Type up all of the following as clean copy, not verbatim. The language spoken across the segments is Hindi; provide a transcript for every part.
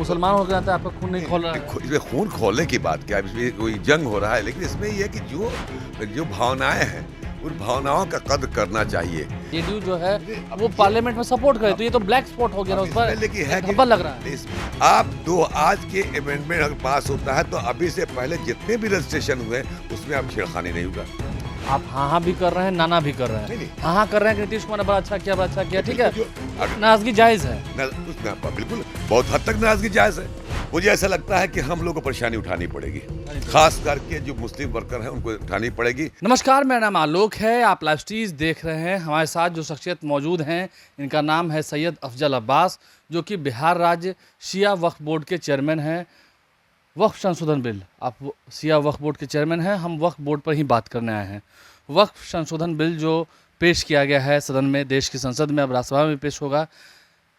मुसलमान होकर आता है, आपका खून नहीं खोल रहा है? इसमें खून खोलने की बात क्या है, इसमें कोई जंग हो रहा है, लेकिन इसमें ये है कि जो भावनाएं हैं उन भावनाओं का कद्र करना चाहिए। जेडीयू जो है वो पार्लियामेंट में सपोर्ट करे, तो ये तो ब्लैक स्पॉट हो गया ना, उस पर लेकिन है कि धब्बा लग रहा है। आप दो आज के अमेंडमेंट अगर पास होता है तो अभी से पहले जितने भी रजिस्ट्रेशन हुए उसमें अब छेड़खानी नहीं होगा। आप हाँ भी कर रहे हैं, नाना भी कर रहे हैं। हाँ कर रहे हैं कि नीतीश कुमार ने बड़ा अच्छा किया, ठीक है, नाराजगी जायज है। बिल्कुल, बहुत हद तक नाराजगी जायज है। मुझे ऐसा लगता है कि हम लोग को परेशानी उठानी पड़ेगी, खास करके जो मुस्लिम वर्कर हैं उनको उठानी पड़ेगी। नमस्कार, मेरा नाम आलोक है, आप लाइव स्ट्रीज देख रहे हैं। हमारे साथ जो शख्सियत मौजूद हैं, इनका नाम है सैयद अफजल अब्बास, जो कि बिहार राज्य शिया वक्फ बोर्ड के चेयरमैन हैं। वक्फ संशोधन बिल, आप शिया वक्फ बोर्ड के चेयरमैन हैं, हम वक्फ बोर्ड पर ही बात करने आए हैं। वक्फ संशोधन बिल जो पेश किया गया है सदन में, देश की संसद में, अब राज्यसभा में पेश होगा,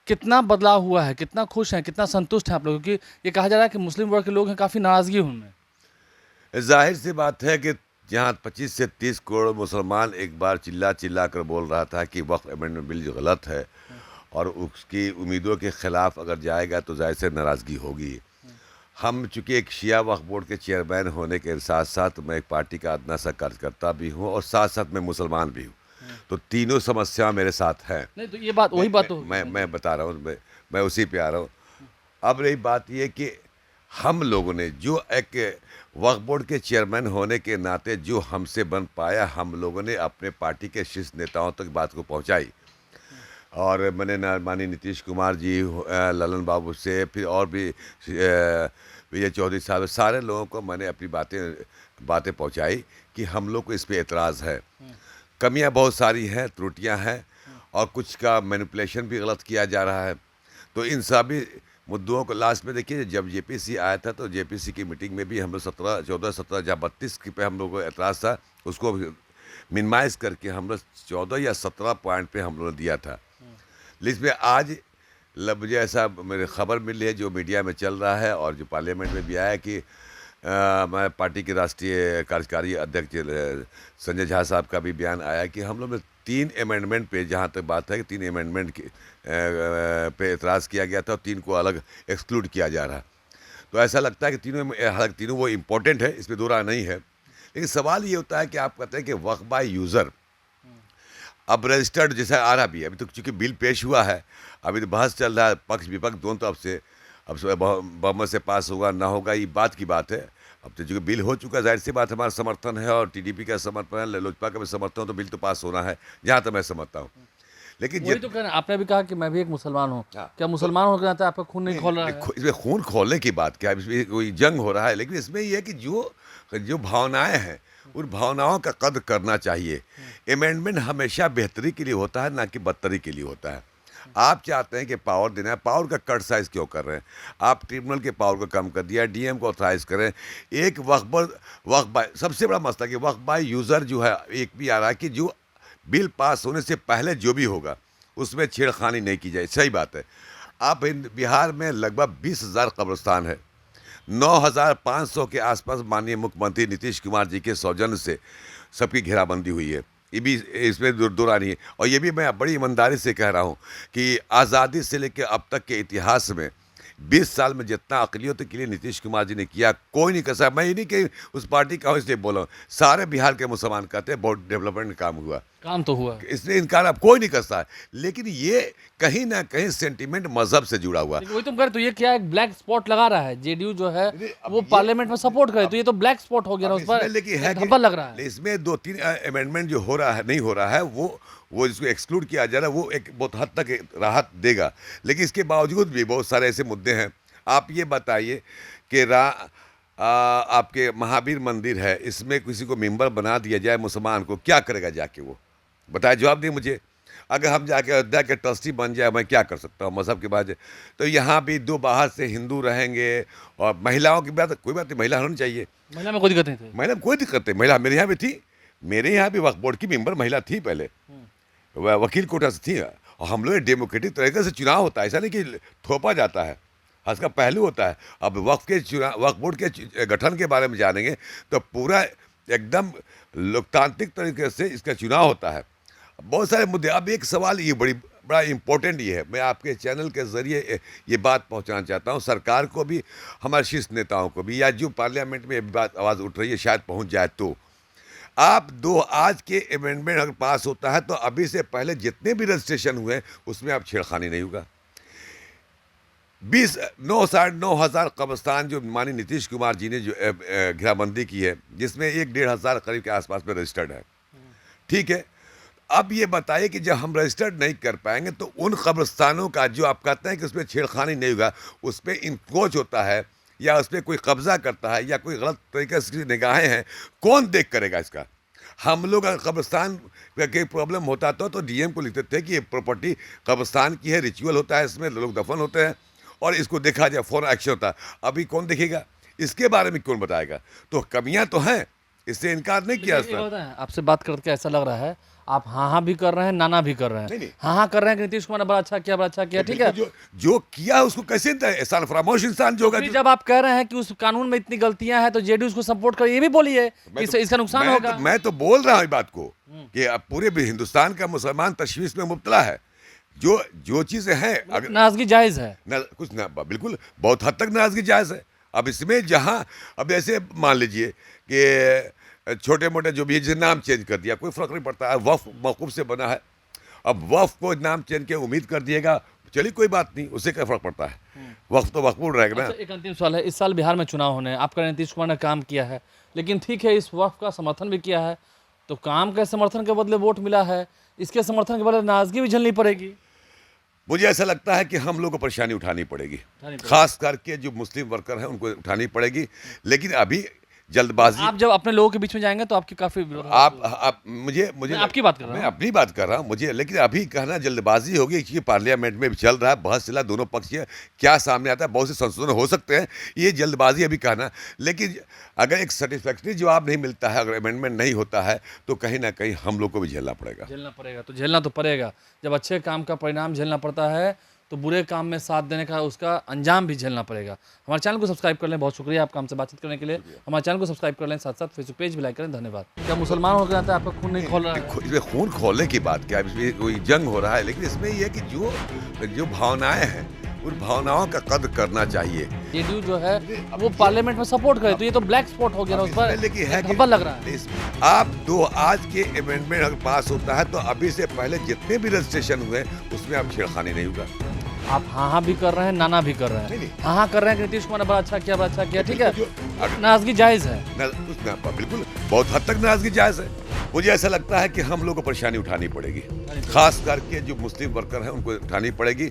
कितना बदलाव हुआ है, कितना खुश हैं, कितना संतुष्ट हैं आप लोग? क्योंकि ये कहा जा रहा है कि मुस्लिम वर्ग के लोग हैं, काफ़ी नाराज़गी है उनमें। जाहिर सी बात है कि जहाँ 25 से 30 करोड़ मुसलमान एक बार चिल्ला कर बोल रहा था कि वक्फ अमेंडमेंट बिल जो गलत है और उसकी उम्मीदों के खिलाफ अगर जाएगा तो जाहिर से नाराज़गी होगी। हम चूँकि एक शिया वक्फ बोर्ड के चेयरमैन होने के साथ साथ मैं एक पार्टी का अदना सा कार्यकर्ता भी हूँ और साथ साथ मैं मुसलमान भी हूँ, तो तीनों समस्या मेरे साथ हैं। नहीं तो ये बात वही बात तो मैं बता रहा हूँ, मैं उसी पे आ रहा हूँ। अब रही बात ये कि हम लोगों ने जो एक वक्फ बोर्ड के चेयरमैन होने के नाते जो हमसे बन पाया, हम लोगों ने अपने पार्टी के शीर्ष नेताओं तक बात को पहुंचाई। और मैंने माननीय नीतीश कुमार जी, ललन बाबू से, फिर और भी विजय चौधरी साहब, सारे लोगों को मैंने अपनी बातें पहुंचाई कि हम लोग को इस पे एतराज़ है, कमियां बहुत सारी हैं, त्रुटियां हैं और कुछ का मैनिपुलेशन भी गलत किया जा रहा है। तो इन सभी मुद्दों को लास्ट में देखिए, जब जेपीसी आया था तो जेपीसी की मीटिंग में भी हम लोग 14 जहाँ 32 पे हम लोग को एतराज़ था, उसको मिनिमाइज़ करके हम लोग 14 या 17 पॉइंट पे हम लोगों ने दिया था। लेकिन आज मुझे ऐसा मेरे खबर मिली है जो मीडिया में चल रहा है और जो पार्लियामेंट में भी आया कि मैं पार्टी के राष्ट्रीय कार्यकारी अध्यक्ष संजय झा साहब का भी बयान आया कि हम लोग ने 3 अमेंडमेंट पे, जहाँ तक बात है कि 3 अमेंडमेंट पे एतराज़ किया गया था और 3 को अलग एक्सक्लूड किया जा रहा है। तो ऐसा लगता है कि हालांकि तीनों वो इम्पोर्टेंट है, इस पर दो राय नहीं है, लेकिन सवाल ये होता है कि आप कहते हैं कि वक्फ बाय यूज़र अब रजिस्टर्ड जैसा आ रहा भी है। अभी तो चूँकि बिल पेश हुआ है, अभी तो बहस चल रहा है, पक्ष विपक्ष दोनों तरफ से। अब बहुमत से पास होगा ना होगा ये बात की बात है। अब तो चूँकि बिल हो चुका, जाहिर सी बात हमारा समर्थन है और टीडीपी का समर्थन है, लोजपा का भी समर्थन हो, तो बिल तो पास होना है, जहाँ तक मैं समझता हूँ। लेकिन वही तो कहना, आपने भी कहा कि मैं भी एक मुसलमान हूँ, क्या मुसलमान होकर आता है, आपका खून नहीं खोल रहा है? इसमें खून खोलने की बात क्या है, इसमें कोई जंग हो रहा है, लेकिन इसमें यह है कि जो भावनाएं हैं उन भावनाओं का कद्र करना चाहिए। अमेंडमेंट हमेशा बेहतरी के लिए होता है, ना कि बदतरी के लिए होता है। आप चाहते हैं कि पावर देना है, पावर का कट साइज क्यों कर रहे हैं? आप ट्रिब्यूनल के पावर को कम कर दिया, डीएम को ऑथराइज करें। एक वक्फ बाय, सबसे बड़ा मसला कि वक्फ बाय यूज़र जो है, एक भी आ रहा है कि जो बिल पास होने से पहले जो भी होगा उसमें छेड़खानी नहीं की जाए। सही बात है। आप बिहार में लगभग 20,000 कब्रिस्तान है, 9,500 के आसपास माननीय मुख्यमंत्री नीतीश कुमार जी के सौजन्य से सबकी घेराबंदी हुई है। ये भी इसमें दुरा नहीं है। और ये भी मैं बड़ी ईमानदारी से कह रहा हूँ कि आज़ादी से लेकर अब तक के इतिहास में 20 साल में जितना अक़लियत के लिए नीतीश कुमार जी ने किया, कोई नहीं कर सकता। मैं ये नहीं कि उस पार्टी का हूँ इसलिए बोला हूँ, सारे बिहार के मुसलमान कहते हैं बहुत डेवलपमेंट काम हुआ, काम तो हुआ, इसलिए इनकार अब कोई नहीं कर सकता। लेकिन ये कहीं ना कहीं सेंटिमेंट मजहब से जुड़ा हुआ। वही तुम कह रहे, तो ये क्या एक ब्लैक स्पॉट लगा रहा है? जेडीयू जो है वो पार्लियामेंट में सपोर्ट करे, तो ये तो ब्लैक स्पॉट हो गया ना, उस पर धब्बा लग रहा है। इसमें 2-3 अमेंडमेंट जो हो रहा है, नहीं हो रहा है, वो जिसको एक्सक्लूड किया जा रहा है, वो एक बहुत हद तक राहत देगा। लेकिन इसके बावजूद भी बहुत सारे ऐसे मुद्दे हैं। आप ये बताइए कि आपके महावीर मंदिर है, इसमें किसी को मेंबर बना दिया जाए मुसलमान को, क्या करेगा जाके? वो बताए, जवाब दिए मुझे। अगर हम जाके अयोध्या के ट्रस्टी बन जाए, मैं क्या कर सकता हूँ मजहब के बाद? तो यहाँ भी 2 बाहर से हिंदू रहेंगे। और महिलाओं की बात, कोई बात नहीं, महिला होनी चाहिए, महिला में कोई दिक्कत नहीं थी। महिला में कोई दिक्कत नहीं, महिला मेरे यहाँ भी थी, मेरे यहाँ भी वक्फ बोर्ड की मेंबर महिला थी, पहले वकील कोटा से थी। और हम लोग डेमोक्रेटिक तरीके से चुनाव होता है, ऐसा नहीं कि थोपा जाता है, इसका पहलू होता है। अब वक्फ बोर्ड के गठन के बारे में जानेंगे तो पूरा एकदम लोकतांत्रिक तरीके से इसका चुनाव होता है। बहुत सारे मुद्दे। अब एक सवाल ये बड़ी बड़ा इम्पोर्टेंट ये है। मैं आपके चैनल के ज़रिए ये बात पहुंचाना चाहता हूं, सरकार को भी, हमारे शीर्ष नेताओं को भी, या जो पार्लियामेंट में ये बात आवाज़ उठ रही है शायद पहुंच जाए तो आप दो आज के अमेंडमेंट अगर पास होता है तो अभी से पहले जितने भी रजिस्ट्रेशन हुए हैं उसमें अब छेड़खानी नहीं होगा। 9,500 कब्रिस्तान जो माननीय नीतीश कुमार जी ने जो घेराबंदी की है, जिसमें 1,500 करीब के आसपास में रजिस्टर्ड है, ठीक है। अब ये बताइए कि जब हम रजिस्टर्ड नहीं कर पाएंगे तो उन कब्रिस्तानों का जो आप कहते हैं कि उसमें छेड़खानी नहीं होगा, उस पर इंक्रोच होता है या उस पर कोई कब्जा करता है या कोई गलत तरीके से निगाहें हैं, कौन देख करेगा इसका? हम लोग अगर कब्रिस्तान के प्रॉब्लम होता तो डीएम को लिखते थे कि ये प्रॉपर्टी कब्रिस्तान की है, रिचुअल होता है, इसमें लोग दफन होते हैं और इसको देखा जाए, फौरन एक्शन होता है। अभी कौन देखेगा? इसके बारे में कौन बताएगा? तो कमियां तो हैं, इससे इनकार नहीं किया जा सकता। आपसे बात करके ऐसा लग रहा है आप हाँ भी कर रहे हैं, नाना भी कर रहे हैं। नहीं। हाँ कर रहे हैं कि नीतीश कुमार ने बड़ा अच्छा किया, ठीक है। जो किया उसको कैसे एहसान फरामोश इंसान जो होगा। जब आप कह रहे हैं कि उस कानून में इतनी गलतियां हैं तो जेडीयू उसको सपोर्ट कर, ये भी बोलिए कि इसका नुकसान होगा। मैं तो बोल रहा हूँ बात को कि अब पूरे हिंदुस्तान का मुसलमान तशवीश में मुब्तला है। जो चीजें हैं अगर नाराजगी जायज है, कुछ ना, बिल्कुल बहुत हद तक नाराजगी जायज है। अब इसमें जहां अब ऐसे मान लीजिए कि छोटे मोटे जो भी, जैसे नाम चेंज कर दिया, कोई फर्क नहीं पड़ता है, वक्फ मौकूफ से बना है, अब वक्फ को नाम चेंज के उम्मीद कर दिएगा, चलिए कोई बात नहीं, उससे क्या फर्क पड़ता है, वक्फ तो वक्फ रहेगा ना। अच्छा, एक अंतिम सवाल है, इस साल बिहार में चुनाव होने हैं, आपका नीतीश कुमार ने काम किया है, लेकिन ठीक है इस वक्फ का समर्थन भी किया है, तो काम के समर्थन के बदले वोट मिला है, इसके समर्थन के बदले नाराजगी भी झेलनी पड़ेगी। मुझे ऐसा लगता है कि हम लोग को परेशानी उठानी पड़ेगी, खास करके जो मुस्लिम वर्कर हैं उनको उठानी पड़ेगी। लेकिन अभी जल्दबाजी, आप जब अपने लोगों के बीच में जाएंगे तो आपकी काफी आप मुझे आपकी बात कर रहा हूं, मैं अपनी बात कर रहा हूँ मुझे, लेकिन अभी कहना जल्दबाजी होगी कि पार्लियामेंट में चल रहा है बहस चला, दोनों पक्ष क्या सामने आता है, बहुत से संशोधन हो सकते हैं, ये जल्दबाजी अभी कहना। लेकिन अगर एक सेटिस्फैक्टरी जवाब नहीं मिलता है, अगर अमेंडमेंट नहीं होता है तो कहीं ना कहीं हम लोग को भी झेलना पड़ेगा। तो झेलना तो पड़ेगा। जब अच्छे काम का परिणाम झेलना पड़ता है तो बुरे काम में साथ देने का उसका अंजाम भी झेलना पड़ेगा। हमारे चैनल को सब्सक्राइब कर लें, बहुत शुक्रिया आपका हमसे बातचीत करने के लिए। हमारे चैनल को सब्सक्राइब कर लें, साथ साथ फेसबुक पेज भी लाइक करें। धन्यवाद। क्या मुसलमान होकर आता है आपका खून नहीं खोल रहा है? इसमें खून खोलने की बात क्या है, इसमें कोई जंग हो रहा है, लेकिन इसमें यह है कि जो भावनाएं हैं उन भावनाओं का कद्र करना चाहिए। जेडीयू जो है वो पार्लियामेंट में सपोर्ट करे, तो ये तो ब्लैक स्पॉट हो गया ना, उस पर धब्बा लग रहा है। आप दो आज के अमेंडमेंट अगर पास होता है तो अभी से पहले जितने भी रजिस्ट्रेशन हुए उसमें अब छेड़खानी नहीं होगा। आप हाँ भी कर रहे हैं, नाना भी कर रहे हैं। हाँ कर रहे हैं कि नीतीश कुमार ने बड़ा अच्छा किया, ठीक है। नाराजगी जायज है, कुछ ना, बिल्कुल बहुत हद तक नाराजगी जायज है। मुझे ऐसा लगता है कि हम लोग को परेशानी उठानी पड़ेगी, खास करके जो मुस्लिम वर्कर हैं उनको उठानी पड़ेगी।